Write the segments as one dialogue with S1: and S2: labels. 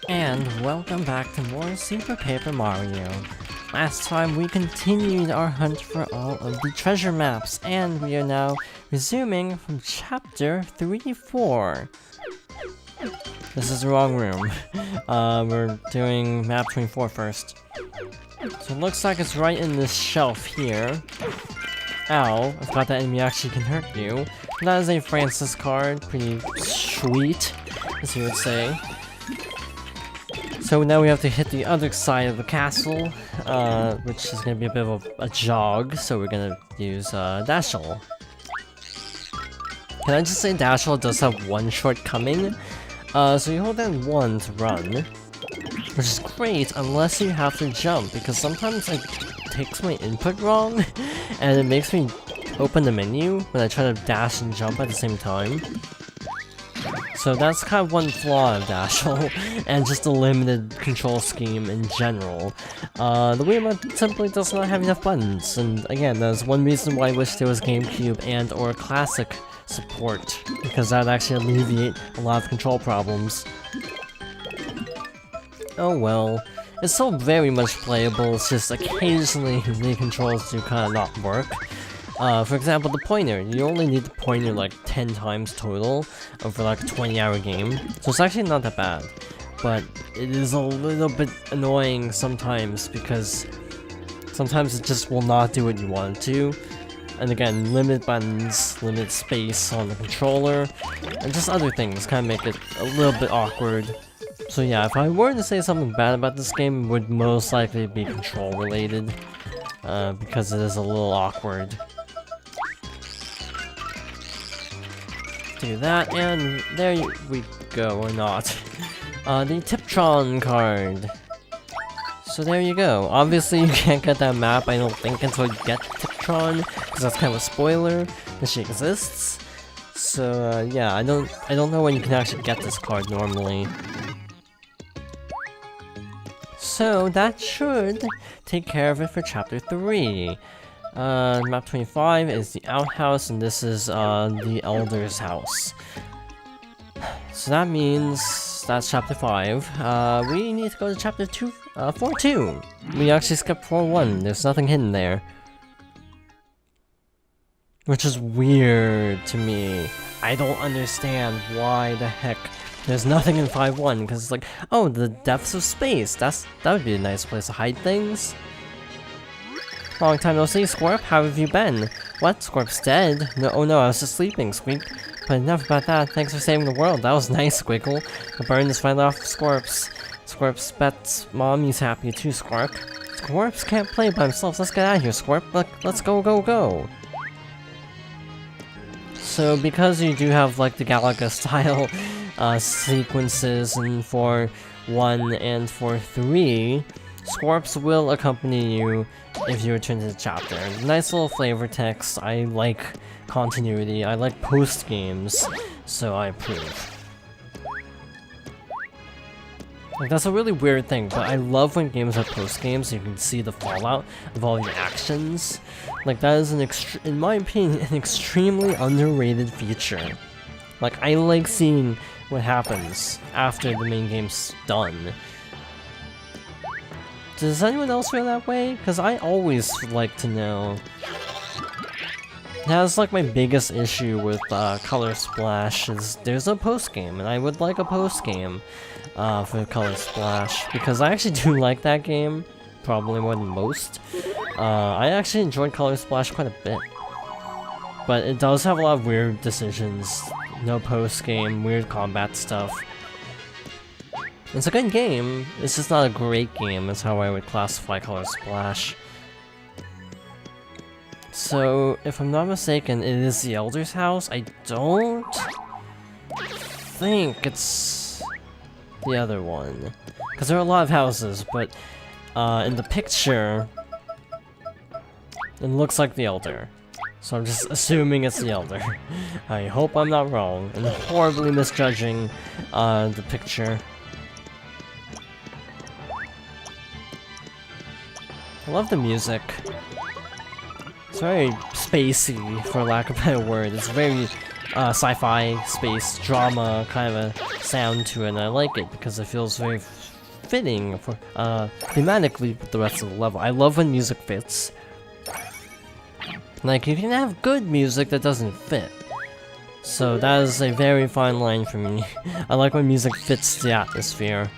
S1: And welcome back to more Super Paper Mario. Last time we continued our hunt for all of the treasure maps, and we are now resuming from chapter 34. This is the wrong room. We're doing map 24 first. So it looks like it's right in this shelf here. Ow, I forgot that enemy actually can hurt you. That is a Francis card, pretty sweet, as you would say. So now we have to hit the other side of the castle, which is going to be a bit of a jog, so we're going to use Dashel. Can I just say Dashel does have one shortcoming? So you hold down 1 to run, which is great unless you have to jump, because sometimes it takes my input wrong, and it makes me open the menu when I try to dash and jump at the same time. So that's kind of one flaw of Dashel, and just a limited control scheme in general. The Wiimote simply does not have enough buttons, and again, that's one reason why I wish there was GameCube and or Classic support, because that would actually alleviate a lot of control problems. Oh well, it's still very much playable, it's just occasionally the controls do kind of not work. For example, the pointer. You only need the pointer like 10 times total over like a 20-hour game, so it's actually not that bad. But it is a little bit annoying sometimes because sometimes it just will not do what you want it to. And again, limited buttons, limited space on the controller, and just other things kind of make it a little bit awkward. So yeah, if I were to say something bad about this game, it would most likely be control related, because it is a little awkward. Do that, and there we go, or not. The Tiptron card. So there you go. Obviously you can't get that map, I don't think, until you get Tiptron, because that's kind of a spoiler that she exists. So yeah, I don't know when you can actually get this card normally. So that should take care of it for chapter 3. Map 25 is the outhouse, and this is the Elder's house. So that means that's chapter 5. We need to go to chapter 4-2. We actually skipped 4-1. There's nothing hidden there, which is weird to me. I don't understand why the heck there's nothing in 5-1, because it's like, oh, the depths of space. That would be a nice place to hide things. Long time no see, Squirp. How have you been? What? Squirp's dead? No, oh no, I was just sleeping, Squeak. But enough about that. Thanks for saving the world. That was nice, Squiggle. The burn is finally off Squirp's. Squirp's bet's mommy's happy too, Squirp. Squirps can't play by himself. Let's get out of here, Squirp. Let's go, go, go. So because you do have like the Galaga style sequences in 4-1 and 4-3, Squirps will accompany you if you return to the chapter. Nice little flavor text. I like continuity. I like post-games, so I approve. Like, that's a really weird thing, but I love when games have post-games so you can see the fallout of all your actions. Like, that is, in my opinion, an extremely underrated feature. Like, I like seeing what happens after the main game's done. Does anyone else feel that way? Because I always like to know. That's like my biggest issue with Color Splash, is there's a post-game, and I would like a post-game for Color Splash, because I actually do like that game, probably more than most. I actually enjoyed Color Splash quite a bit. But it does have a lot of weird decisions, no post-game, weird combat stuff. It's a good game, it's just not a great game, that's how I would classify Color Splash. So, if I'm not mistaken, it is the Elder's house. I don't think it's the other one, because there are a lot of houses, but in the picture, it looks like the Elder. So I'm just assuming it's the Elder. I hope I'm not wrong, and horribly misjudging the picture. I love the music. It's very spacey, for lack of a better word. It's very sci-fi space drama kind of a sound to it, and I like it because it feels very fitting for thematically with the rest of the level. I love when music fits. Like, you can have good music that doesn't fit. So that is a very fine line for me. I like when music fits the atmosphere.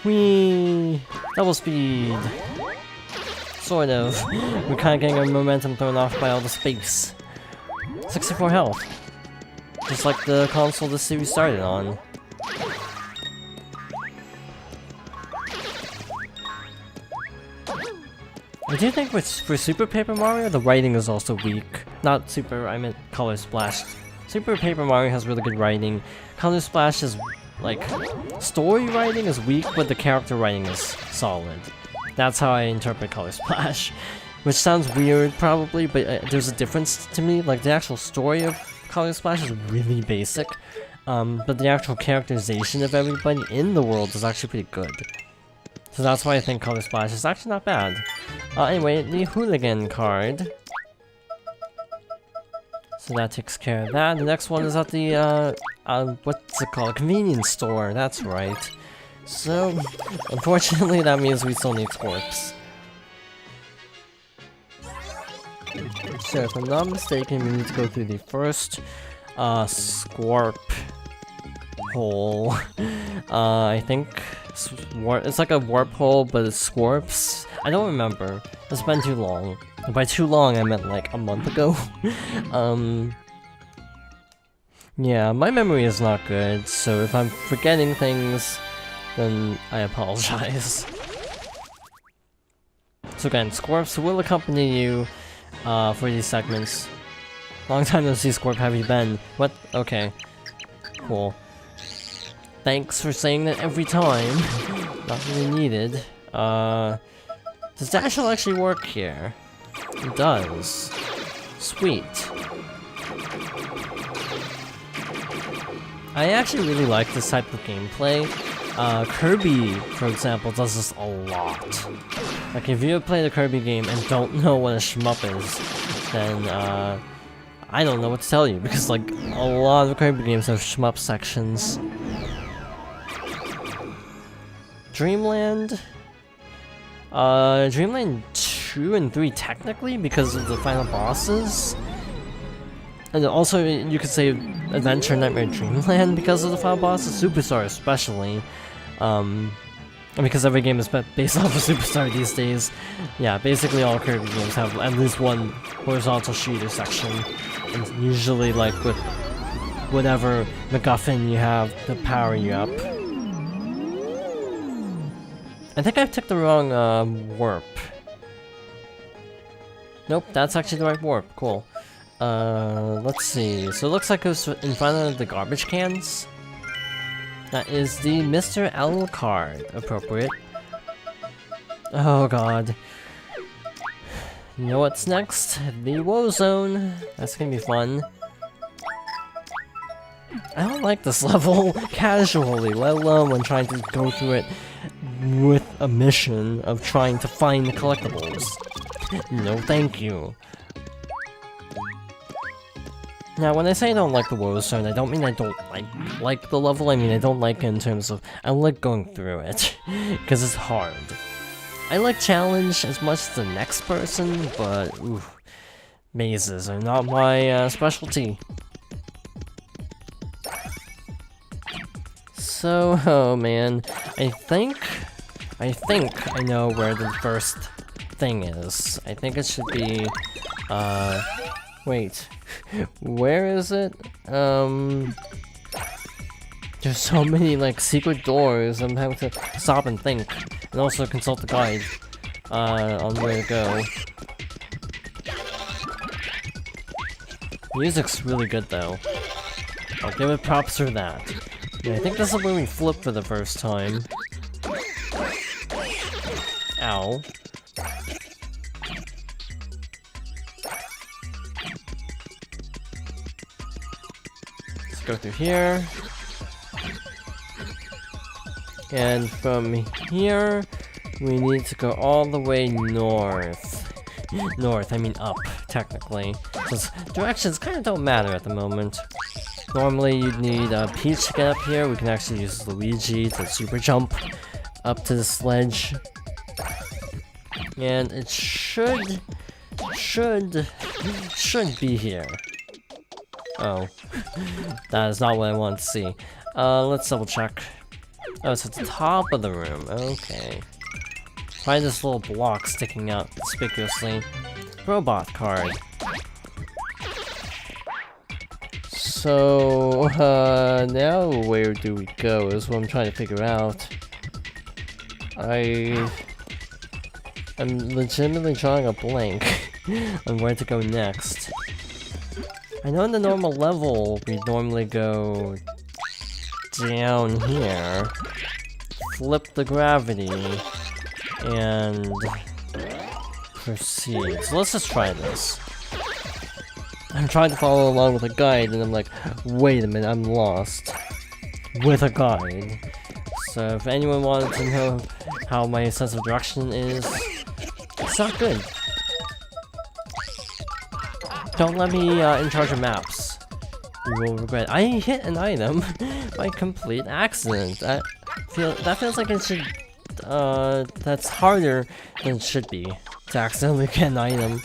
S1: Whee! Double speed! Sort of. We're kinda getting our momentum thrown off by all the space. 64 health. Just like the console this series started on. I do think for Super Paper Mario, the writing is also weak. Not Super, I meant Color Splash. Super Paper Mario has really good writing. Color Splash is, like, story writing is weak, but the character writing is solid. That's how I interpret Color Splash. Which sounds weird, probably, but there's a difference to me. Like, the actual story of Color Splash is really basic, but the actual characterization of everybody in the world is actually pretty good. So that's why I think Color Splash is actually not bad. Anyway, the Hooligan card. So that takes care of that. The next one is at the, what's it called? Convenience store, that's right. So, unfortunately that means we still need Scorps. So if I'm not mistaken, we need to go through the first, Scorp hole. I think it's like a warp hole, but it's Scorps. I don't remember. It's been too long. And by too long, I meant like a month ago. Yeah, my memory is not good, so if I'm forgetting things, then I apologize. So again, Scorps will accompany you for these segments. Long time no see, Scorp, have you been? What? Okay. Cool. Thanks for saying that every time. Not really needed. Does Dashel actually work here? It does. Sweet. I actually really like this type of gameplay. Kirby, for example, does this a lot. Like, if you play the Kirby game and don't know what a shmup is, then, I don't know what to tell you, because, like, a lot of Kirby games have shmup sections. Dreamland? Dreamland 2 and 3 technically, because of the final bosses. And also, you could say Adventure Nightmare Dreamland because of the final bosses, Superstar especially. Because every game is based off of Superstar these days. Yeah, basically all Kirby games have at least one horizontal shooter section. And usually, like, with whatever MacGuffin you have to power you up. I think I took the wrong, warp. Nope, that's actually the right warp. Cool. Let's see. So it looks like it was in front of the garbage cans. That is the Mr. L card. Appropriate. Oh god. You know what's next? The Woe Zone. That's gonna be fun. I don't like this level casually, let alone when trying to go through it with a mission of trying to find the collectibles. No thank you. Now, when I say I don't like the Woe Zone, I don't mean I don't like the level, I mean I don't like it in terms of I like going through it, because it's hard. I like challenge as much as the next person, but ooh, mazes are not my specialty. So, oh man, I think I know where the first thing is. I think it should be, wait, where is it? There's so many, like, secret doors, I'm having to stop and think, and also consult the guide, on where to go. Music's really good, though. I'll give it props for that. Yeah, I think this is when we flip for the first time. Ow. Let's go through here. And from here, we need to go all the way north. North, I mean up, technically. Since directions kind of don't matter at the moment. Normally you'd need Peach to get up here. We can actually use Luigi to super jump up to the sledge. And it should be here. Oh, that is not what I want to see. Let's double check. Oh, it's at the top of the room. Okay. Find this little block sticking out conspicuously. Robot card. So, now where do we go is what I'm trying to figure out. I'm legitimately drawing a blank on where to go next. I know in the normal level, we normally go down here, flip the gravity, and proceed. So let's just try this. I'm trying to follow along with a guide, and I'm like, wait a minute, I'm lost. With a guide. So if anyone wanted to know how my sense of direction is, it's not good. Don't let me in charge of maps. You will regret. I hit an item by complete accident. That feels like it should. That's harder than it should be to accidentally get an item.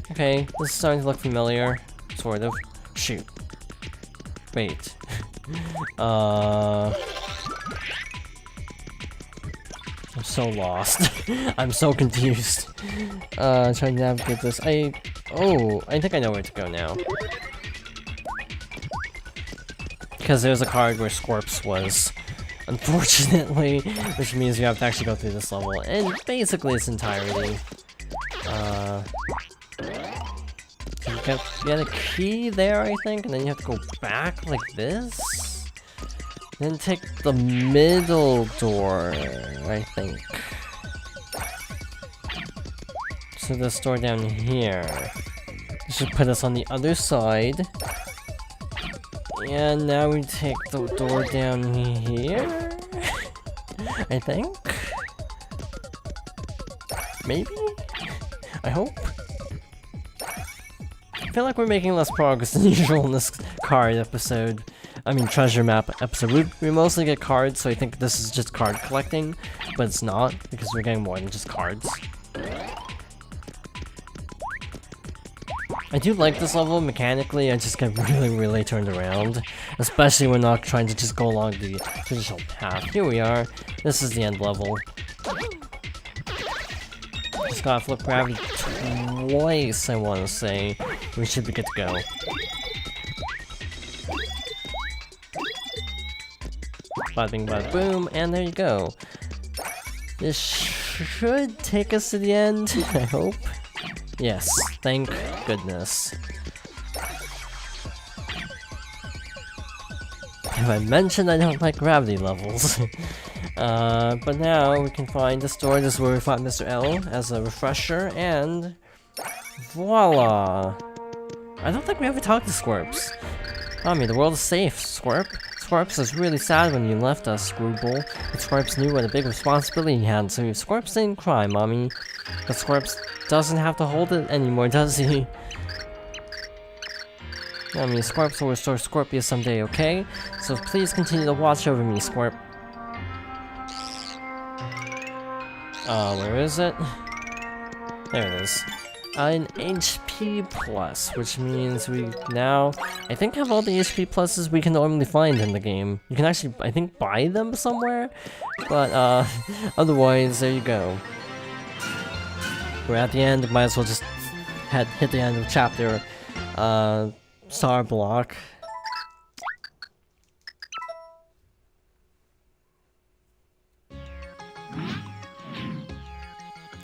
S1: Okay, this is starting to look familiar, sort of. Shoot. Wait. I'm so lost. I'm so confused. Trying to navigate this. I think I know where to go now. Because there's a card where Scorps was, unfortunately, which means you have to actually go through this level in basically its entirety. You get a key there, I think, and then you have to go back like this. Then take the middle door, I think. So this door down here. This should put us on the other side. And now we take the door down here? I think? Maybe? I hope? I feel like we're making less progress than usual in this card episode. I mean, treasure map episode. We mostly get cards, so I think this is just card collecting, but it's not, because we're getting more than just cards. I do like this level mechanically, I just get really turned around. Especially when not trying to just go along the traditional path. Here we are. This is the end level. Just gotta flip gravity twice, I wanna say. We should be good to go. Bada bing bada boom, and there you go. This should take us to the end, I hope. Yes, thank goodness. If I mentioned I don't like gravity levels. But now we can find this door. This is where we fought Mr. L as a refresher, and voila! I don't think we ever talked to Scorps. Mommy, the world is safe, Scorp. Scorps is really sad when you left us, Screwball. But Scorps knew what a big responsibility he had, so Scorps didn't cry, Mommy. But Scorps doesn't have to hold it anymore, does he? I mean, Scorps will restore Scorpius someday, okay? So please continue to watch over me, Scorp. Where is it? There it is. An HP plus, which means we now, I think, have all the HP pluses we can normally find in the game. You can actually, I think, buy them somewhere, but otherwise, there you go. We're at the end, might as well just hit the end of chapter, star block.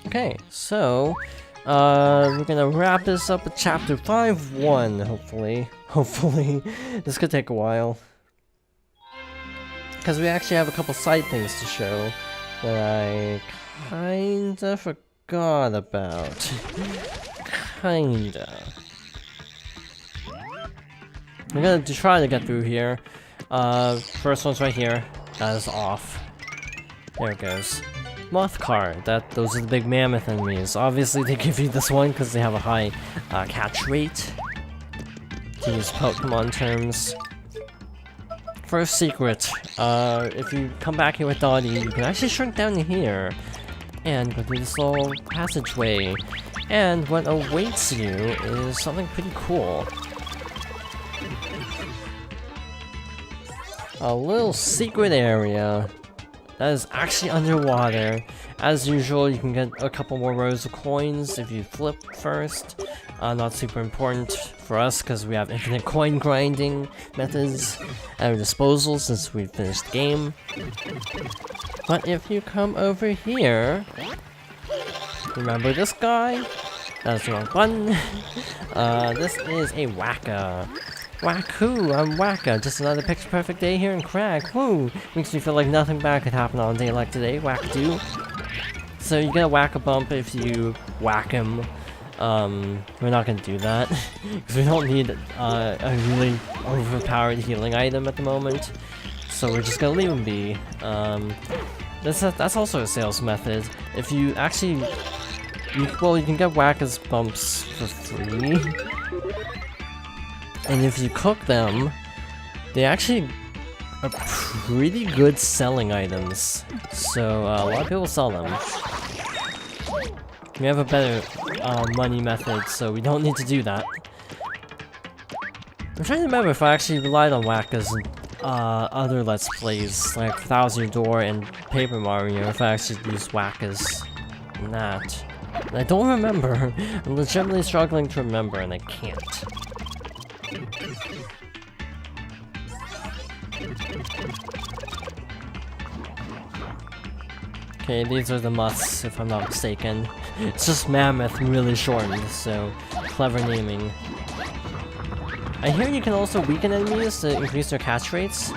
S1: Okay, so, we're gonna wrap this up with chapter 5-1, hopefully. Hopefully. This could take a while. Because we actually have a couple side things to show that I kinda forgot about. Kinda. We're gonna try to get through here. First one's right here. That is off. There it goes. moth card. Those are the big mammoth enemies. Obviously, they give you this one because they have a high catch rate. To use Pokemon terms. First secret, if you come back here with Dottie, you can actually shrink down to here and go through this little passageway. And what awaits you is something pretty cool. A little secret area that is actually underwater. As usual, you can get a couple more rows of coins if you flip first. Not super important for us because we have infinite coin grinding methods at our disposal since we finished the game. But if you come over here, remember this guy? That's the wrong button. This is a Whacka. Wahoo, I'm Whacka. Just another picture perfect day here in Crag. Woo! Makes me feel like nothing bad could happen on a day like today. Whack-a-doo. So you get a Whacka bump if you whack him. We're not gonna do that because we don't need a really overpowered healing item at the moment. So we're just gonna leave him be. That's also a sales method. If you actually, you can get Whacka's bumps for free, and if you cook them, they actually are pretty good selling items. So a lot of people sell them. We have a better money method, so we don't need to do that. I'm trying to remember if I actually relied on Whacka's other Let's Plays, like Thousand Door and Paper Mario, if I actually used Whacka's in that. And I don't remember. I'm legitimately struggling to remember, and I can't. Okay, these are the musts, if I'm not mistaken. It's just Mammoth really shortened, so clever naming. I hear you can also weaken enemies to increase their catch rates,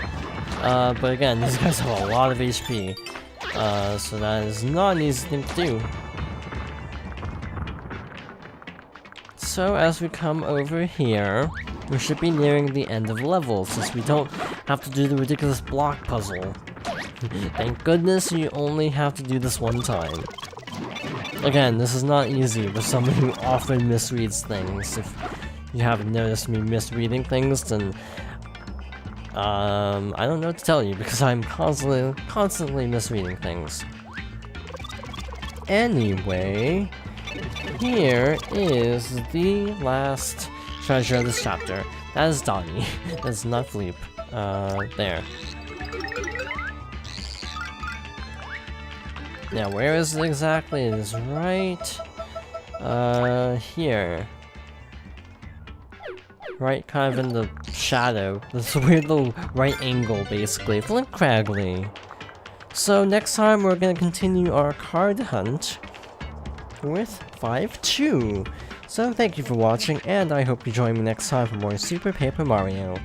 S1: but again, these guys have a lot of HP, so that is not an easy thing to do. So as we come over here, we should be nearing the end of the level, since we don't have to do the ridiculous block puzzle. Thank goodness you only have to do this one time. Again, this is not easy for someone who often misreads things. If you haven't noticed me misreading things, then I don't know what to tell you because I'm constantly misreading things. Anyway, here is the last treasure of this chapter. That is Donnie. That's not Fleep. There. Now, where is it exactly? It is right here. Right kind of in the shadow. This weird little right angle, basically. Flint Cragley. So next time we're gonna continue our card hunt with 5-2. So thank you for watching, and I hope you join me next time for more Super Paper Mario.